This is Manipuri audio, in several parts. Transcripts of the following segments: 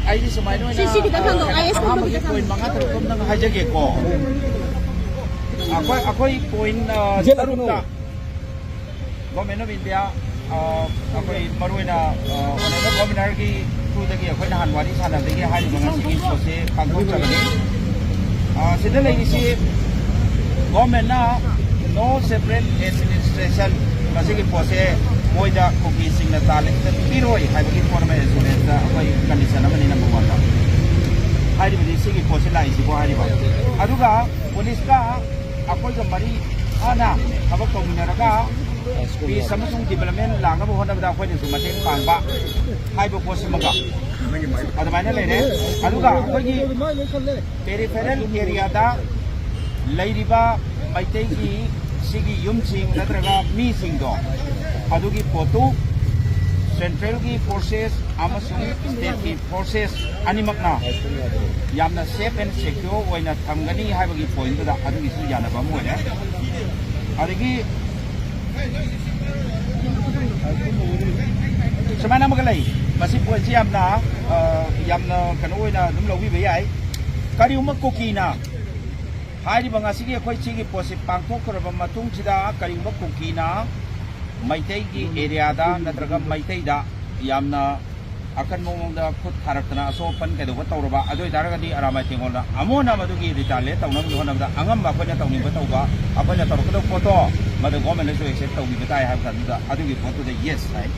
I just might know. Point mga tarukom ng hajage ko. Ako'y point taruka. Government of India. Ako'y maruin na governor ki through ako'y nahanwari sana dagi hali mga sige sose pagkong sabani. Sila lagi si government na no separate administration masige pose moida cookie sing na talent na piroi hay bagi forma insurance ako'y condition naman ni number 1 hari bagi sige pose la isi ko hari ba aduga police ka ako'y gamari ana habak komunaraga pi Samsung development lang na mo na da ako'y sumateng pangba hay bo pose maga adamana lene aduga ako'y peripheral area da lairiba maitei ki sigi yumsing natraga mi singdo adugi potu central ki forces amasung state ki forces animakna yamna safe and secure oina thamgani haibagi point da adugi su yana ba mo ne adigi samana magalai masi point si yamna kanu oina dum lobi be yai kari uma kokina hari banga sigi akhoi chigi posi pangthok koraba matung chida kari uma kokina maitei ki area da natraga maitei da yamna akan mong da khut tharaktana aso pan ke do tawraba adoi daraga di aramai tingol na amona madugi ritale tawnam do na da angam ba khona tawni ba tawba apana tarukdo photo madu government so accept tawbi batai ha kan da adugi photo da yes hai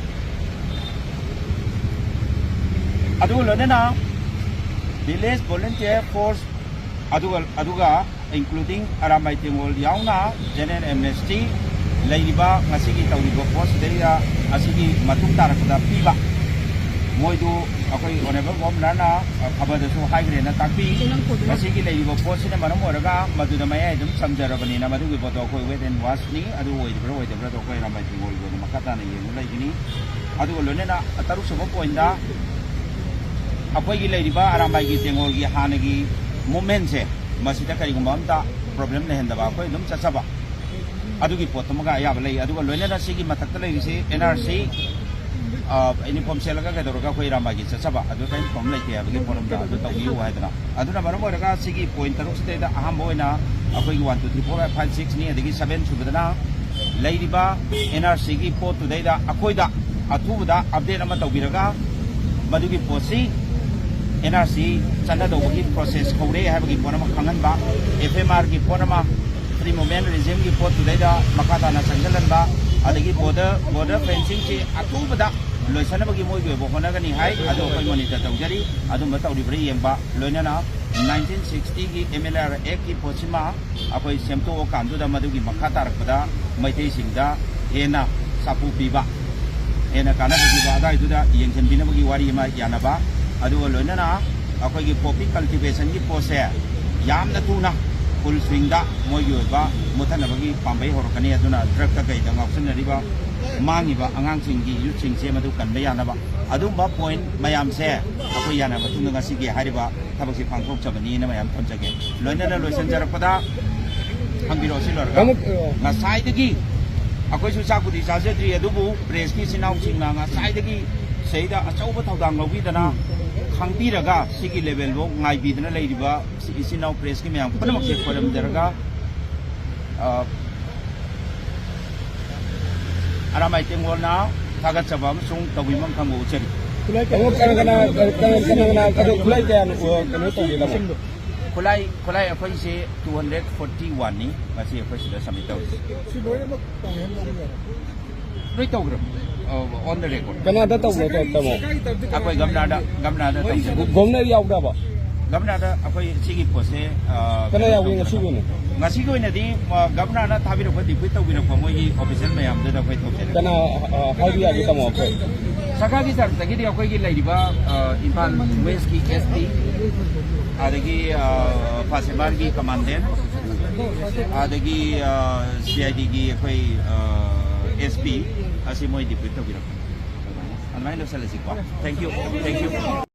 adu lona village volunteer force aduga including aramai tingol yauna general amnesty Laiba ngasigi tawligo post daya asigi matung tarakda piba moidu akoi honorable governor na abada so high grade na takpi ngasigi laiba post na maram oraga maduda maya dum samjarabani na madu bodo ko wet and wash ni adu oidbro to ko ramai tingol go makata na yeng laigini adu lone na ataru sobo poinda akoi gi laiba aramai gi tingol gi hanagi moment se masita kari gumamta problem ne henda ba akoi dum chachaba adugi potomaga ayaba lei aduga loinena sigi matakta lei si NRC uniform selaga ka doroga ko irama gi chachaba adu kai pom lei te abagi forum da adu tawi wa hadana aduna maram oraga sigi point taruk site da aham boina akoi 1 2 3 4 5 6 ni adigi 7 subadana leiriba NRC gi pot tu dai da akoi da atu da update ama tawbiraga madugi posi NRC chana do gi process khore habagi ponama khangan ba FMR gi ponama Three moment regime ki pot today da makata na sangalan ba adagi border fencing chi atu bada loisana bagi moi go bokona gani hai adu koi monitor tawjari adu ma tawri bri yemba loina na 1960 ki MLR Act ki posima akoi semto o kandu da madu ki makata rakpada maitei singda ena sapu piba ena kana bagi ba da idu da yengchen bina bagi wari ma yana ba adu loina na akoi ki poppy cultivation ki pose yamna tuna full swing da moi yoba muthana bagi pambai horkani aduna drug ka kai da ngaksun riba mangi ba angang singgi yu sing se madu kan bayana ba adum ba point mayam se akoi yana ba tunga sigi hariba thabak si phangthok chabani na mayam thamjage loina na loisan jarapada hangbiro silor ga nga sai dagi akoi su sakudi sajadri adubu press ki sinau singna nga sai dagi seida achauba thaudang lobi dana khangpiraga sigi level bo ngai bidna leiriba isinau press ki mayam panamak se forum daraga aramai tengol na thagat sabam sung tawimang kanggo ucheri kulai kulai akoi se 241 ni masi akoi sida submit taw noi tawgro on the record Canada taw lo tamo akoi gamnada taw gomna yaw da ba gamnada akoi sigi pose kana yaw ngasi ko ina di gamnada thabiro ko di taw biro ko moi official mayam da akoi taw kana haiya gi tamo ko saka gi sar tagi di akoi gi lairiba impan west ki SP adagi pasemar gi commandant adagi CID gi akoi SP asi moi di taw biro anmai lo sala sikwa thank you